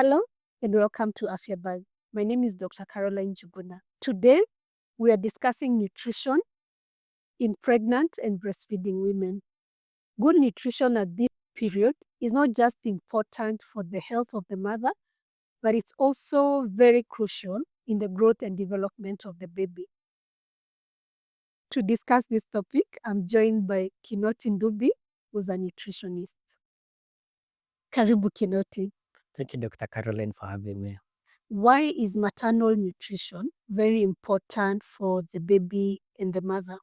Hello and welcome to Afya Bag. My name is Dr. Caroline Njuguna. Today, we are discussing nutrition in pregnant and breastfeeding women. Good nutrition at this period is not just important for the health of the mother, but it's also very crucial in the growth and development of the baby. To discuss this topic, I'm joined by Kinoti Ndubi, who's a nutritionist. Karibu Kinoti. Thank you, Dr. Caroline, for having me. Why is maternal nutrition very important for the baby and the mother?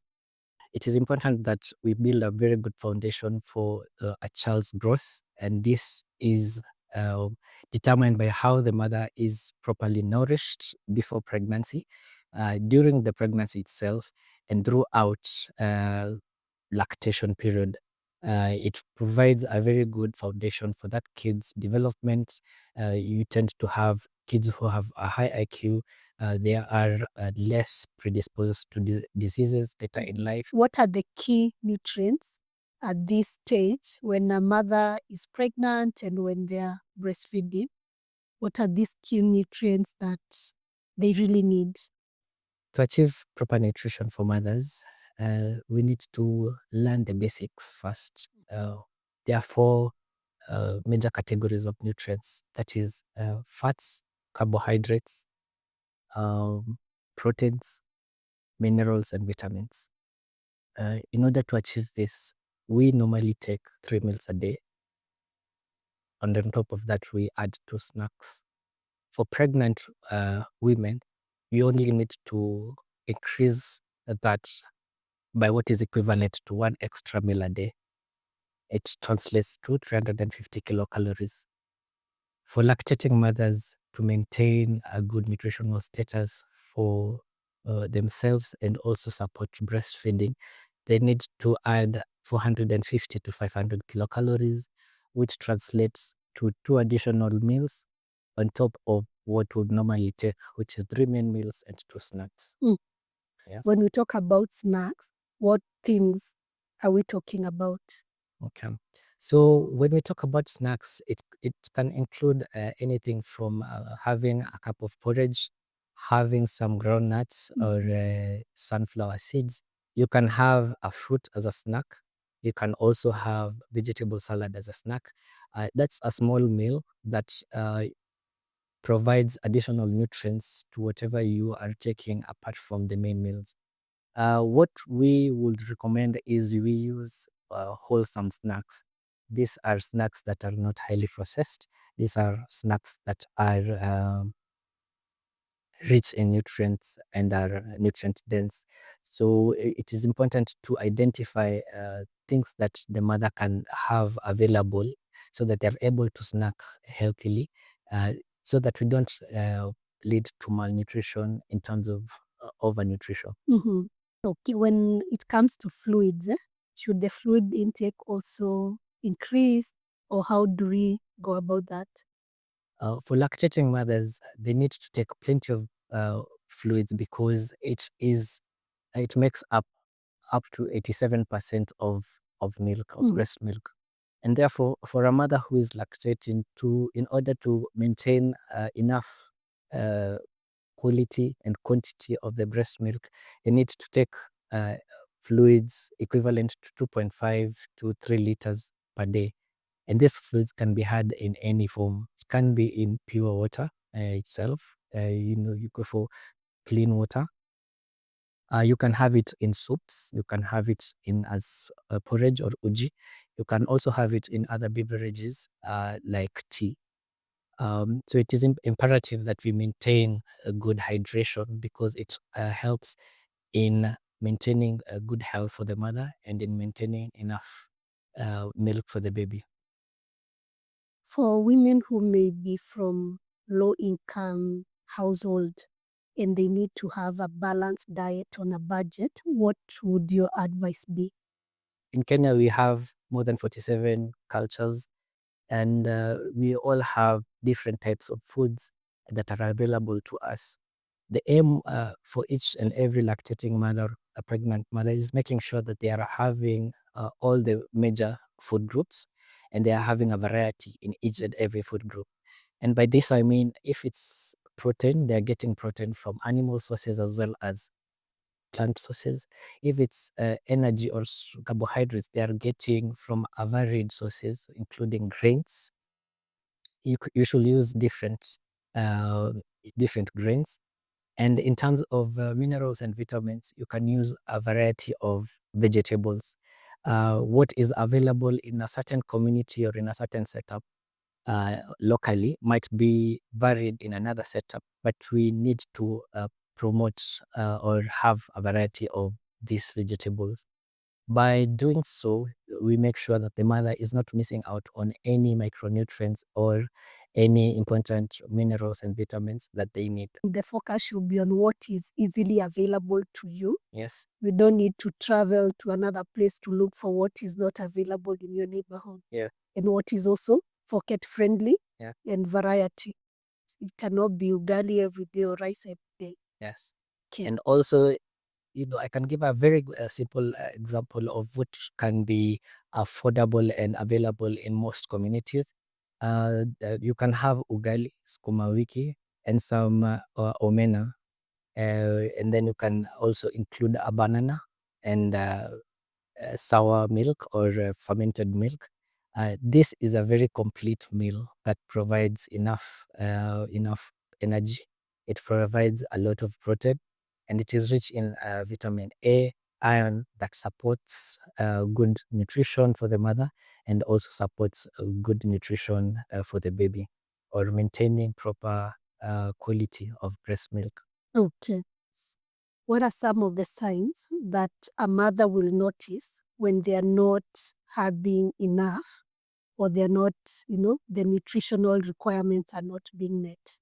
It is important that we build a very good foundation for a child's growth, and this is uh, determined by how the mother is properly nourished before pregnancy, during the pregnancy itself, and throughout lactation period. It provides a very good foundation for that kid's development. You tend to have kids who have a high IQ. They are less predisposed to diseases later in life. What are the key nutrients at this stage when a mother is pregnant and when they are breastfeeding? What are these key nutrients that they really need? To achieve proper nutrition for mothers, we need to learn the basics first. There are four major categories of nutrients, that is fats, carbohydrates, proteins, minerals, and vitamins. In order to achieve this, we normally take 3 meals a day. And on top of that, we add 2 snacks. For pregnant women, you only need to increase that by what is equivalent to 1 extra meal a day. It translates to 350 kilocalories. For lactating mothers, to maintain a good nutritional status for themselves and also support breastfeeding, they need to add 450 to 500 kilocalories, which translates to 2 additional meals on top of what would normally take, which is 3 main meals and 2 snacks. Yes. When we talk about snacks, what things are we talking about? Okay. So when we talk about snacks, it can include anything from having a cup of porridge, having some groundnuts or sunflower seeds. You can have a fruit as a snack. You can also have vegetable salad as a snack. That's a small meal that provides additional nutrients to whatever you are taking apart from the main meals. What we would recommend is we use wholesome snacks. These are snacks that are not highly processed. These are snacks that are rich in nutrients and are nutrient dense. So it is important to identify things that the mother can have available so that they're able to snack healthily, so that we don't lead to malnutrition in terms of overnutrition. Okay, when it comes to fluids, should the fluid intake also increase, or how do we go about that? For lactating mothers, they need to take plenty of fluids because it makes up to 87% of milk, of breast milk. And therefore, for a mother who is lactating, in order to maintain enough quality and quantity of the breast milk, you need to take fluids equivalent to 2.5 to 3 liters per day. And these fluids can be had in any form. It can be in pure water itself. You go for clean water. You can have it in soups. You can have it in as porridge or uji. You can also have it in other beverages like tea. So it is imperative that we maintain a good hydration because it helps in maintaining a good health for the mother and in maintaining enough milk for the baby. For women who may be from low-income household and they need to have a balanced diet on a budget, what would your advice be? In Kenya, we have more than 47 cultures, and we all have different types of foods that are available to us. The aim for each and every lactating mother, a pregnant mother, is making sure that they are having all the major food groups and they are having a variety in each and every food group. And by this, I mean, if it's protein, they're getting protein from animal sources as well as plant sources. If it's energy or carbohydrates, they are getting from a varied sources, including grains. You should use uh, different grains. And in terms of minerals and vitamins, you can use a variety of vegetables. What is available in a certain community or in a certain setup locally might be varied in another setup, but we need to promote or have a variety of these vegetables. By doing so, we make sure that the mother is not missing out on any micronutrients or any important minerals and vitamins that they need. The focus should be on what is easily available to you. Yes. We don't need to travel to another place to look for what is not available in your neighborhood. Yeah. And what is also pocket friendly. Yeah. And variety. It cannot be ugali every day or rice every day. Yes. Okay. And also, I can give a very simple example of which can be affordable and available in most communities. You can have ugali, sukuma wiki, and some omena. And then you can also include a banana and sour milk or fermented milk. This is a very complete meal that provides enough energy. It provides a lot of protein, and it is rich in vitamin A, iron that supports good nutrition for the mother and also supports good nutrition for the baby or maintaining proper quality of breast milk. Okay. What are some of the signs that a mother will notice when they are not having enough or they're not, the nutritional requirements are not being met?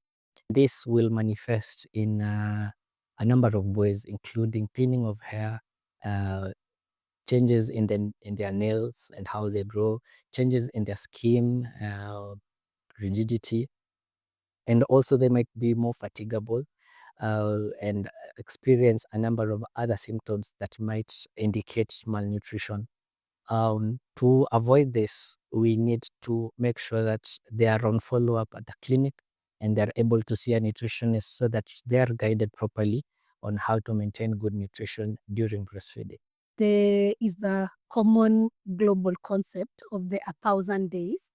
This will manifest in a number of ways, including thinning of hair, uh, changes in their nails and how they grow, changes in their skin, rigidity, and also they might be more fatigable and experience a number of other symptoms that might indicate malnutrition. To avoid this, we need to make sure that they are on follow-up at the clinic and they're able to see a nutritionist so that they are guided properly on how to maintain good nutrition during breastfeeding. There is a common global concept of the 1,000 days.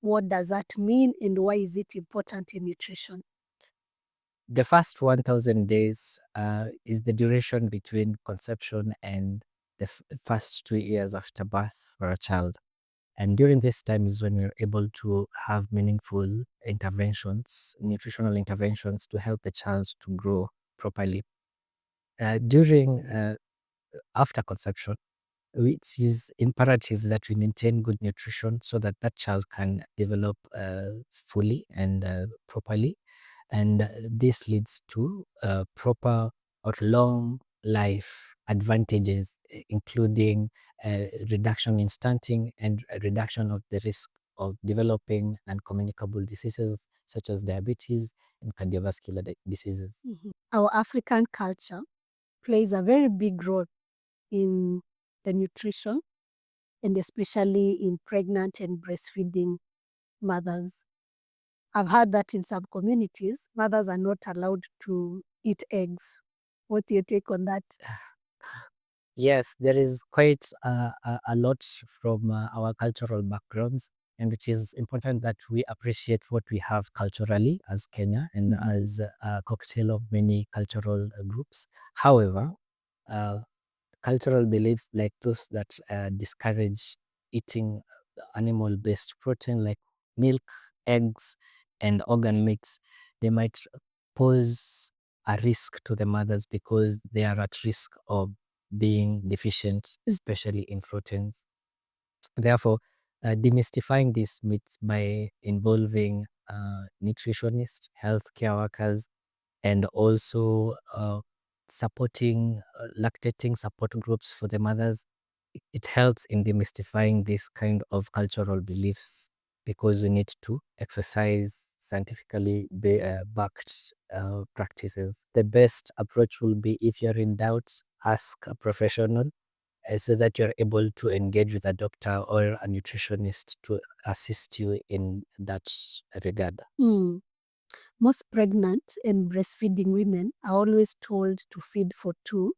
What does that mean and why is it important in nutrition? The first 1000 days is the duration between conception and the first 2 years after birth for a child. And during this time is when we're able to have meaningful interventions, nutritional interventions to help the child to grow properly. During after conception, it is imperative that we maintain good nutrition so that that child can develop fully and properly. And this leads to proper or long life advantages, including reduction in stunting and a reduction of the risk of developing non-communicable diseases such as diabetes and cardiovascular diseases. Our African culture plays a very big role in the nutrition and especially in pregnant and breastfeeding mothers. I've heard that in some communities, mothers are not allowed to eat eggs. What's your take on that? Yes, there is quite a lot from our cultural backgrounds, and it is important that we appreciate what we have culturally as Kenya and as a cocktail of many cultural groups. However, uh, cultural beliefs like those that discourage eating animal-based protein like milk, eggs, and organ meats, they might pose a risk to the mothers because they are at risk of being deficient, especially in proteins. Therefore, demystifying these myths by involving nutritionists, healthcare workers, and also supporting lactating support groups for the mothers. It helps in demystifying this kind of cultural beliefs because we need to exercise scientifically backed practices. The best approach will be if you're in doubt, ask a professional so that you're able to engage with a doctor or a nutritionist to assist you in that regard. Most pregnant and breastfeeding women are always told to feed for two.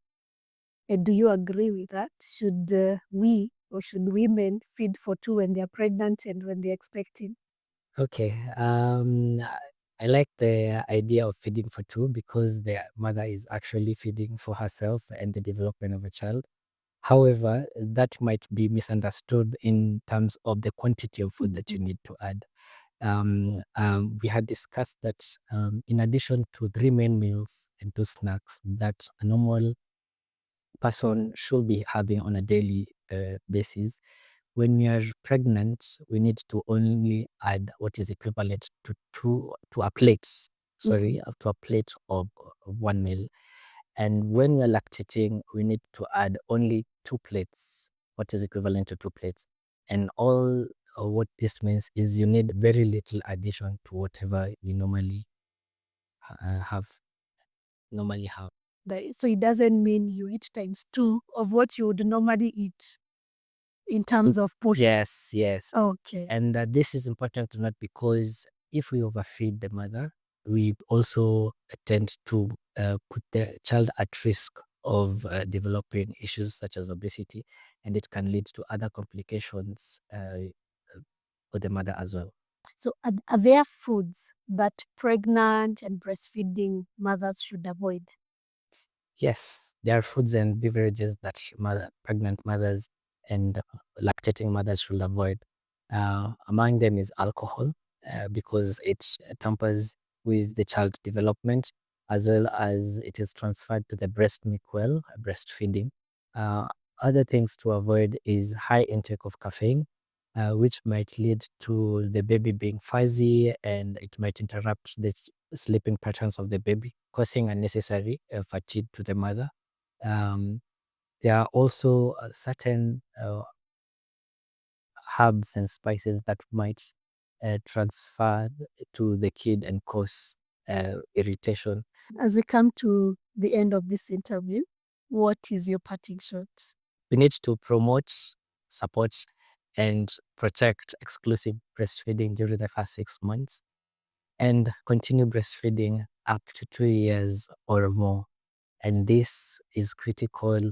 Do you agree with that? Should we or should women feed for two when they're pregnant and when they're expecting? Okay. I like the idea of feeding for two because the mother is actually feeding for herself and the development of a child. However, that might be misunderstood in terms of the quantity of food that you need to add. We had discussed that in addition to 3 main meals and 2 snacks that a normal person should be having on a daily basis, when we are pregnant, we need to only add what is equivalent to a plate, to a plate of 1 meal. And when we are lactating, we need to add only 2 plates, what is equivalent to 2 plates. And all what this means is you need very little addition to whatever you have normally have. So it doesn't mean you eat times two of what you would normally eat in terms of portion. Yes, yes. Okay. And this is important to note because if we overfeed the mother, we also tend to put the child at risk of developing issues such as obesity, and it can lead to other complications for the mother as well. So are there foods that pregnant and breastfeeding mothers should avoid? Yes, there are foods and beverages that pregnant mothers and lactating mothers should avoid. Among them is alcohol, because it tampers with the child development as well as it is transferred to the breast milk well, breastfeeding. Uh, Other things to avoid is high intake of caffeine, which might lead to the baby being fuzzy and it might interrupt the sleeping patterns of the baby, causing unnecessary fatigue to the mother. Um, there are also certain herbs and spices that might transfer to the kid and cause irritation. As we come to the end of this interview, what is your parting shot? We need to promote, support, and protect exclusive breastfeeding during the first 6 months and continue breastfeeding up to 2 years or more. And this is critical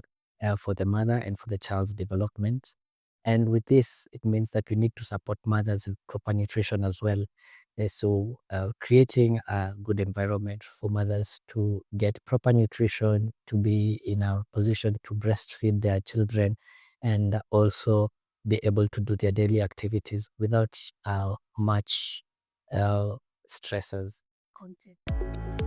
for the mother and for the child's development. And with this, it means that we need to support mothers with proper nutrition as well. So creating a good environment for mothers to get proper nutrition, to be in a position to breastfeed their children, and also be able to do their daily activities without much stresses. Content.